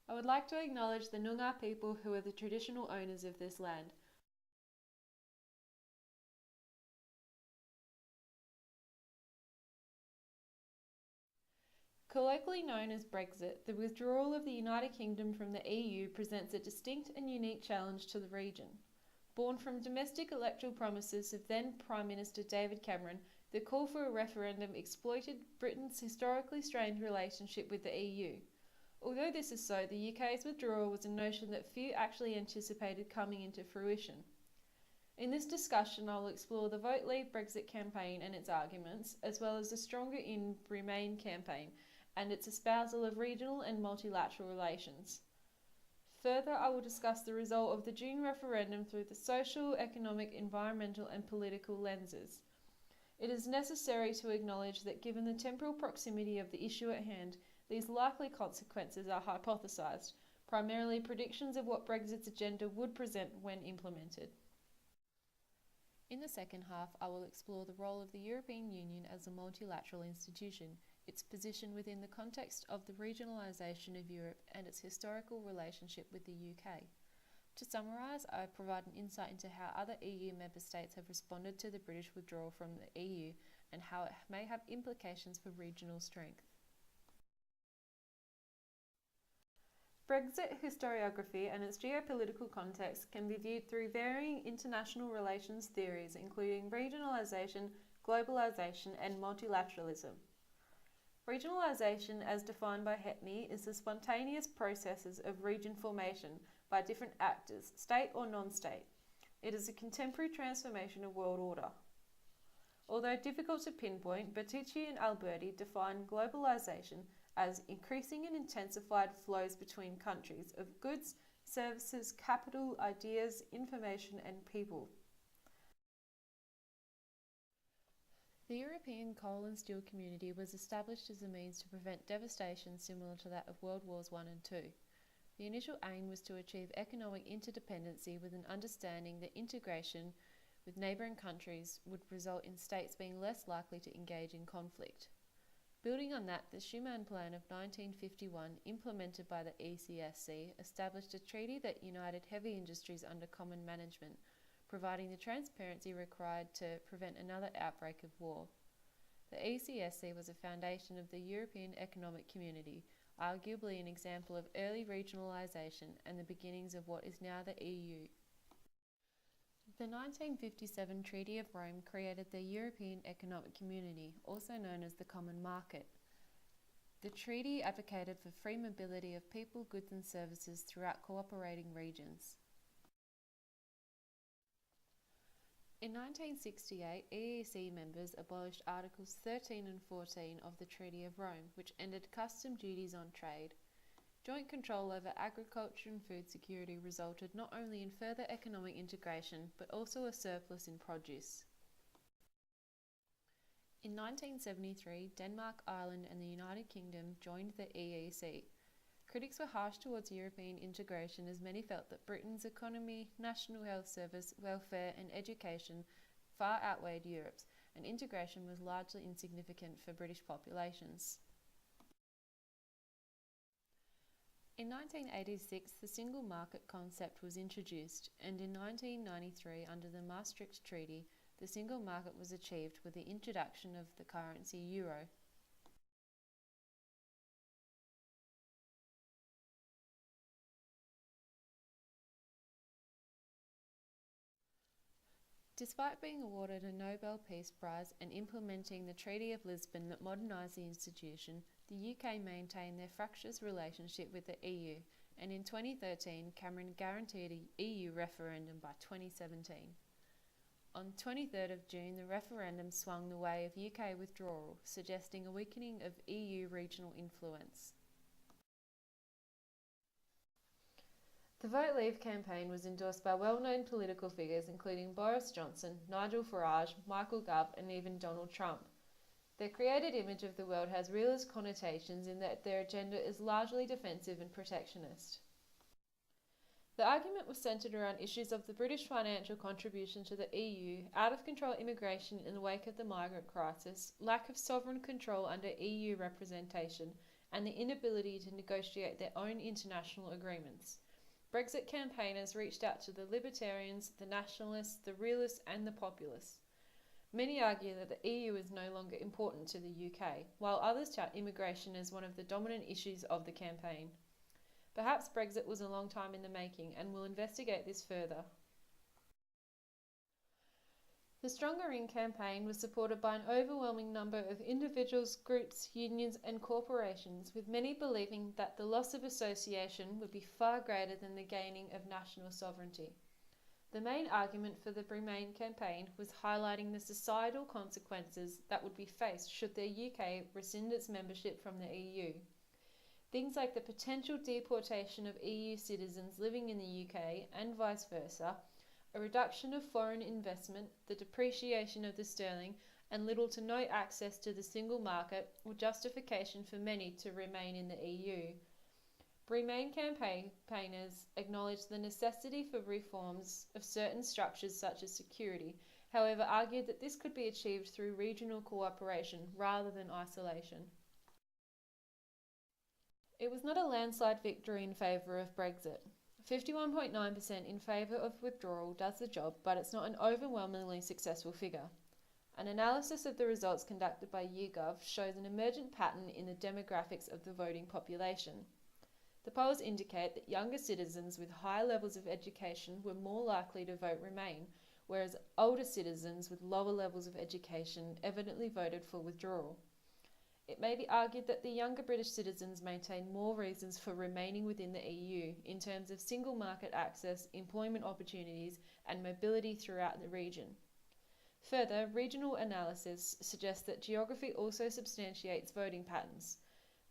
I would like to acknowledge the Noongar people who are the traditional owners of this land. Colloquially known as Brexit, the withdrawal of the United Kingdom from the EU presents a distinct and unique challenge to the region. Born from domestic electoral promises of then Prime Minister David Cameron, the call for a referendum exploited Britain's historically strained relationship with the EU. Although this is so, the UK's withdrawal was a notion that few actually anticipated coming into fruition. In this discussion, I will explore the Vote Leave Brexit campaign and its arguments, as well as the Stronger in Remain campaign and its espousal of regional and multilateral relations. Further, I will discuss the result of the June referendum through the social, economic, environmental and political lenses. It is necessary to acknowledge that given the temporal proximity of the issue at hand, these likely consequences are hypothesised, primarily predictions of what Brexit's agenda would present when implemented. In the second half, I will explore the role of the European Union as a multilateral institution, its position within the context of the regionalisation of Europe and its historical relationship with the UK. To summarise, I provide an insight into how other EU member states have responded to the British withdrawal from the EU and how it may have implications for regional strength. Brexit historiography and its geopolitical context can be viewed through varying international relations theories, including regionalisation, globalisation, and multilateralism. Regionalisation, as defined by Hetney, is the spontaneous processes of region formation by different actors, state or non-state. It is a contemporary transformation of world order. Although difficult to pinpoint, Bertucci and Alberti define globalisation as increasing and intensified flows between countries of goods, services, capital, ideas, information, and people. The European coal and steel community was established as a means to prevent devastation similar to that of World Wars I and II. The initial aim was to achieve economic interdependency with an understanding that integration with neighbouring countries would result in states being less likely to engage in conflict. Building on that, the Schuman Plan of 1951, implemented by the ECSC, established a treaty that united heavy industries under common management, providing the transparency required to prevent another outbreak of war. The ECSC was a foundation of the European Economic Community, arguably an example of early regionalisation and the beginnings of what is now the EU. The 1957 Treaty of Rome created the European Economic Community, also known as the Common Market. The treaty advocated for free mobility of people, goods and services throughout cooperating regions. In 1968, EEC members abolished Articles 13 and 14 of the Treaty of Rome, which ended custom duties on trade. Joint control over agriculture and food security resulted not only in further economic integration, but also a surplus in produce. In 1973, Denmark, Ireland and the United Kingdom joined the EEC. Critics were harsh towards European integration as many felt that Britain's economy, national health service, welfare and education far outweighed Europe's, and integration was largely insignificant for British populations. In 1986, the single market concept was introduced, and in 1993, under the Maastricht Treaty, the single market was achieved with the introduction of the currency euro. Despite being awarded a Nobel Peace Prize and implementing the Treaty of Lisbon that modernised the institution, the UK maintained their fractious relationship with the EU, and in 2013 Cameron guaranteed a EU referendum by 2017. On 23rd of June, the referendum swung the way of UK withdrawal, suggesting a weakening of EU regional influence. The Vote Leave campaign was endorsed by well-known political figures including Boris Johnson, Nigel Farage, Michael Gove and even Donald Trump. Their created image of the world has realist connotations in that their agenda is largely defensive and protectionist. The argument was centred around issues of the British financial contribution to the EU, out-of-control immigration in the wake of the migrant crisis, lack of sovereign control under EU representation, and the inability to negotiate their own international agreements. Brexit campaigners reached out to the libertarians, the nationalists, the realists and the populists. Many argue that the EU is no longer important to the UK, while others tout immigration as one of the dominant issues of the campaign. Perhaps Brexit was a long time in the making, and we'll investigate this further. The Stronger In campaign was supported by an overwhelming number of individuals, groups, unions and corporations, with many believing that the loss of association would be far greater than the gaining of national sovereignty. The main argument for the Remain campaign was highlighting the societal consequences that would be faced should the UK rescind its membership from the EU. Things like the potential deportation of EU citizens living in the UK and vice versa, a reduction of foreign investment, the depreciation of the sterling, and little to no access to the single market were justification for many to remain in the EU. Remain campaigners acknowledged the necessity for reforms of certain structures such as security, however argued that this could be achieved through regional cooperation rather than isolation. It was not a landslide victory in favour of Brexit. 51.9% in favour of withdrawal does the job, but it's not an overwhelmingly successful figure. An analysis of the results conducted by YouGov shows an emergent pattern in the demographics of the voting population. The polls indicate that younger citizens with higher levels of education were more likely to vote Remain, whereas older citizens with lower levels of education evidently voted for withdrawal. It may be argued that the younger British citizens maintain more reasons for remaining within the EU in terms of single market access, employment opportunities, and mobility throughout the region. Further, regional analysis suggests that geography also substantiates voting patterns.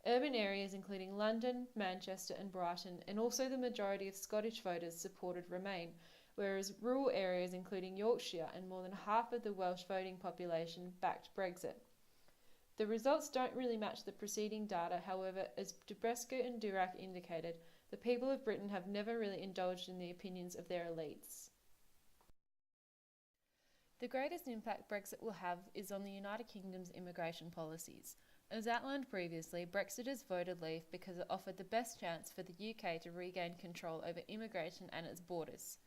Urban areas including London, Manchester and Brighton, and also the majority of Scottish voters supported Remain, whereas rural areas including Yorkshire and more than half of the Welsh voting population backed Brexit. The results don't really match the preceding data, however, as Dubrescu and Durack indicated, the people of Britain have never really indulged in the opinions of their elites. The greatest impact Brexit will have is on the United Kingdom's immigration policies. As outlined previously, Brexiters voted leave because it offered the best chance for the UK to regain control over immigration and its borders.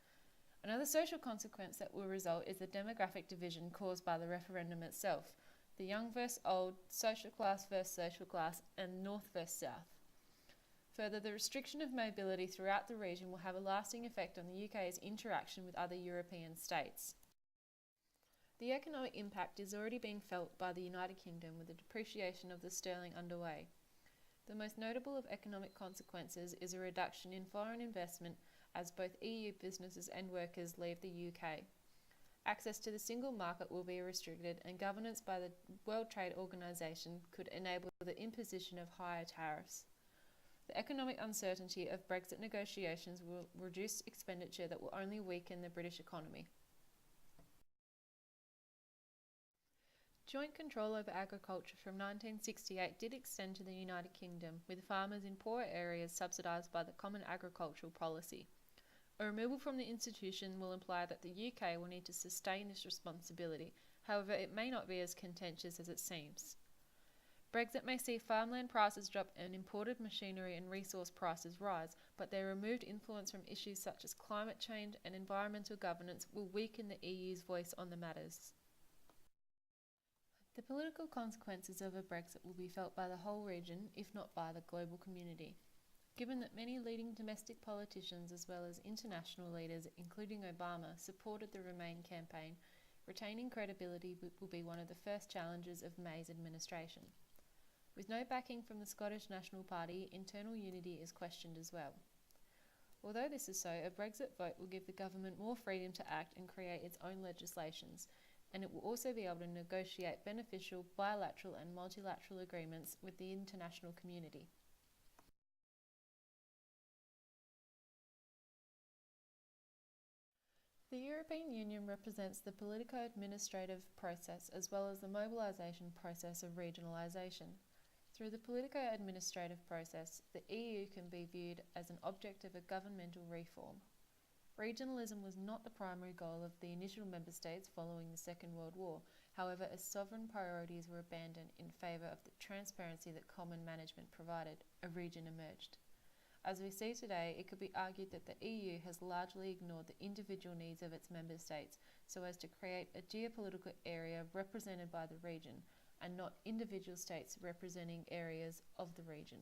Another social consequence that will result is the demographic division caused by the referendum itself, the young versus old, social class versus social class, and north versus south. Further, the restriction of mobility throughout the region will have a lasting effect on the UK's interaction with other European states. The economic impact is already being felt by the United Kingdom with the depreciation of the sterling underway. The most notable of economic consequences is a reduction in foreign investment as both EU businesses and workers leave the UK. Access to the single market will be restricted, and governance by the World Trade Organization could enable the imposition of higher tariffs. The economic uncertainty of Brexit negotiations will reduce expenditure that will only weaken the British economy. Joint control over agriculture from 1968 did extend to the United Kingdom, with farmers in poor areas subsidised by the Common Agricultural Policy. A removal from the institution will imply that the UK will need to sustain this responsibility, however it may not be as contentious as it seems. Brexit may see farmland prices drop and imported machinery and resource prices rise, but their removed influence from issues such as climate change and environmental governance will weaken the EU's voice on the matters. The political consequences of a Brexit will be felt by the whole region, if not by the global community. Given that many leading domestic politicians as well as international leaders, including Obama, supported the Remain campaign, retaining credibility will be one of the first challenges of May's administration. With no backing from the Scottish National Party, internal unity is questioned as well. Although this is so, a Brexit vote will give the government more freedom to act and create its own legislations, and it will also be able to negotiate beneficial bilateral and multilateral agreements with the international community. The European Union represents the politico-administrative process as well as the mobilisation process of regionalisation. Through the politico-administrative process, the EU can be viewed as an object of a governmental reform. Regionalism was not the primary goal of the initial member states following the Second World War. However, as sovereign priorities were abandoned in favour of the transparency that common management provided, a region emerged. As we see today, it could be argued that the EU has largely ignored the individual needs of its member states so as to create a geopolitical area represented by the region, and not individual states representing areas of the region.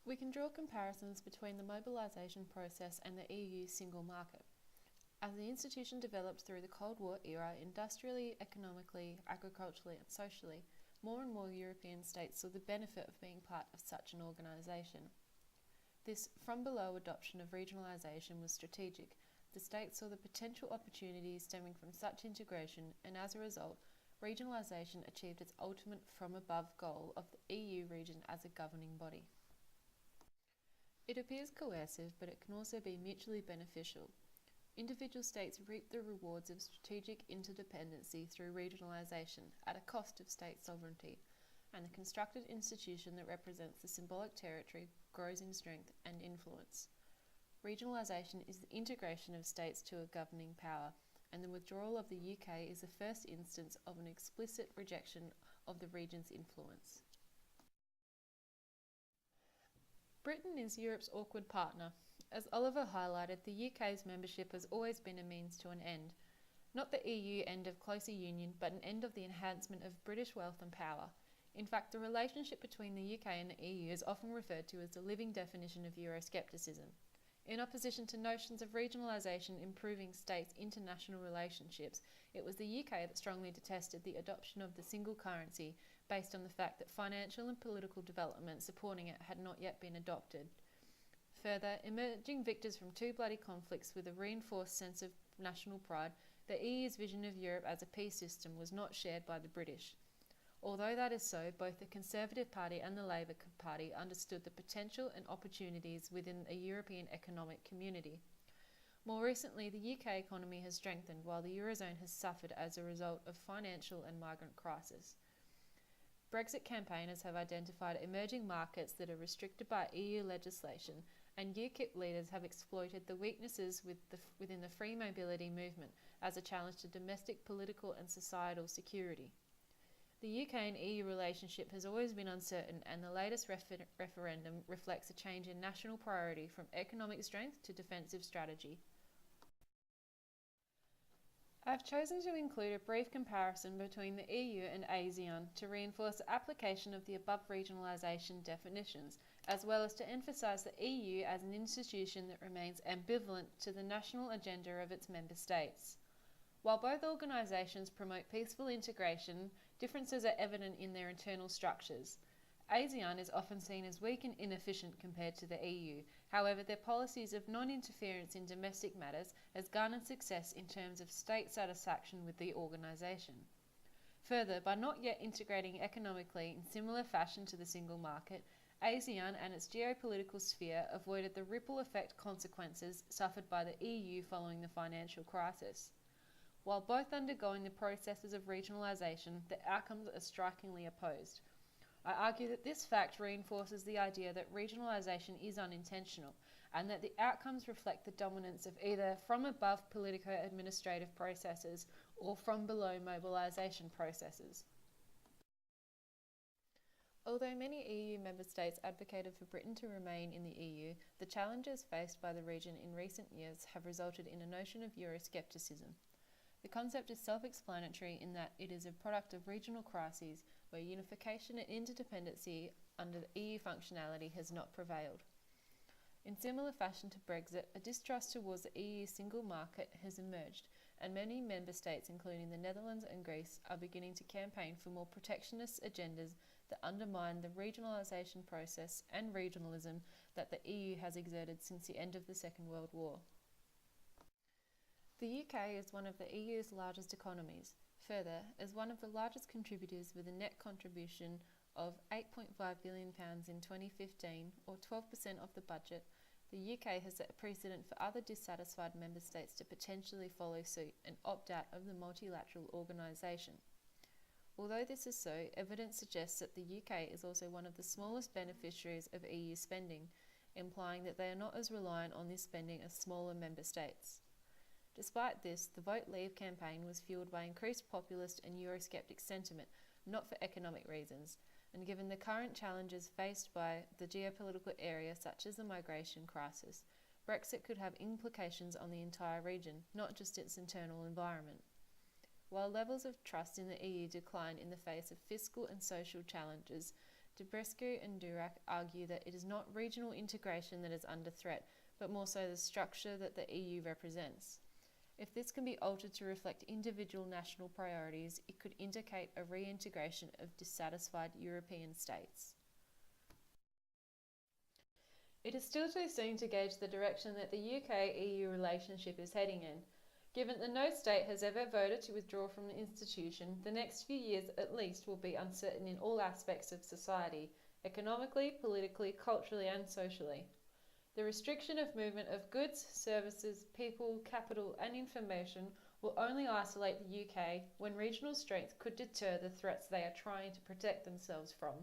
We can draw comparisons between the mobilisation process and the EU single market. As the institution developed through the Cold War era, industrially, economically, agriculturally and socially, more and more European states saw the benefit of being part of such an organisation. This from-below adoption of regionalisation was strategic. The states saw the potential opportunities stemming from such integration, and as a result, regionalisation achieved its ultimate from-above goal of the EU region as a governing body. It appears coercive, but it can also be mutually beneficial. Individual states reap the rewards of strategic interdependency through regionalisation at a cost of state sovereignty, and the constructed institution that represents the symbolic territory grows in strength and influence. Regionalisation is the integration of states to a governing power, and the withdrawal of the UK is the first instance of an explicit rejection of the region's influence. Britain is Europe's awkward partner. As Oliver highlighted, the UK's membership has always been a means to an end. Not the EU end of closer union, but an end of the enhancement of British wealth and power. In fact, the relationship between the UK and the EU is often referred to as the living definition of Euroscepticism. In opposition to notions of regionalisation improving states' international relationships, it was the UK that strongly detested the adoption of the single currency based on the fact that financial and political development supporting it had not yet been adopted. Further, emerging victors from two bloody conflicts with a reinforced sense of national pride, the EU's vision of Europe as a peace system was not shared by the British. Although that is so, both the Conservative Party and the Labour Party understood the potential and opportunities within a European economic community. More recently, the UK economy has strengthened while the Eurozone has suffered as a result of financial and migrant crisis. Brexit campaigners have identified emerging markets that are restricted by EU legislation, and UKIP leaders have exploited the weaknesses within the free mobility movement as a challenge to domestic political and societal security. The UK and EU relationship has always been uncertain, and the latest referendum reflects a change in national priority from economic strength to defensive strategy. I've chosen to include a brief comparison between the EU and ASEAN to reinforce the application of the above regionalisation definitions, as well as to emphasise the EU as an institution that remains ambivalent to the national agenda of its member states. While both organisations promote peaceful integration, differences are evident in their internal structures. ASEAN is often seen as weak and inefficient compared to the EU. However, their policies of non-interference in domestic matters has garnered success in terms of state satisfaction with the organisation. Further, by not yet integrating economically in similar fashion to the single market, ASEAN and its geopolitical sphere avoided the ripple effect consequences suffered by the EU following the financial crisis. While both undergoing the processes of regionalisation, the outcomes are strikingly opposed. I argue that this fact reinforces the idea that regionalisation is unintentional, and that the outcomes reflect the dominance of either from above politico-administrative processes or from below mobilisation processes. Although many EU member states advocated for Britain to remain in the EU, the challenges faced by the region in recent years have resulted in a notion of Euroscepticism. The concept is self-explanatory in that it is a product of regional crises where unification and interdependency under the EU functionality has not prevailed. In similar fashion to Brexit, a distrust towards the EU single market has emerged, and many member states, including the Netherlands and Greece, are beginning to campaign for more protectionist agendas that undermine the regionalisation process and regionalism that the EU has exerted since the end of the Second World War. The UK is one of the EU's largest economies. Further, as one of the largest contributors with a net contribution of £8.5 billion in 2015, or 12% of the budget, the UK has set a precedent for other dissatisfied member states to potentially follow suit and opt out of the multilateral organisation. Although this is so, evidence suggests that the UK is also one of the smallest beneficiaries of EU spending, implying that they are not as reliant on this spending as smaller member states. Despite this, the Vote Leave campaign was fueled by increased populist and Eurosceptic sentiment, not for economic reasons, and given the current challenges faced by the geopolitical area such as the migration crisis, Brexit could have implications on the entire region, not just its internal environment. While levels of trust in the EU decline in the face of fiscal and social challenges, Dubrescu and Durack argue that it is not regional integration that is under threat, but more so the structure that the EU represents. If this can be altered to reflect individual national priorities, it could indicate a reintegration of dissatisfied European states. It is still too soon to gauge the direction that the UK-EU relationship is heading in. Given that no state has ever voted to withdraw from the institution, the next few years at least will be uncertain in all aspects of society, economically, politically, culturally and socially. The restriction of movement of goods, services, people, capital and information will only isolate the UK when regional strength could deter the threats they are trying to protect themselves from.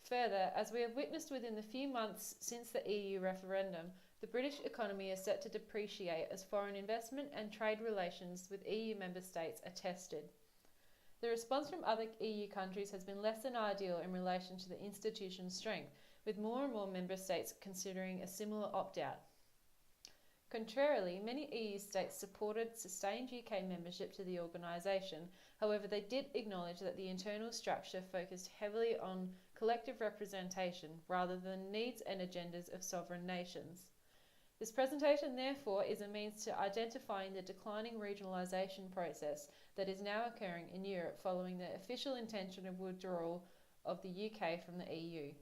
Further, as we have witnessed within the few months since the EU referendum, the British economy is set to depreciate as foreign investment and trade relations with EU member states are tested. The response from other EU countries has been less than ideal in relation to the institution's strength, with more and more member states considering a similar opt-out. Contrarily, many EU states supported sustained UK membership to the organisation. However, they did acknowledge that the internal structure focused heavily on collective representation rather than needs and agendas of sovereign nations. This presentation, therefore, is a means to identifying the declining regionalisation process that is now occurring in Europe following the official intention of withdrawal of the UK from the EU.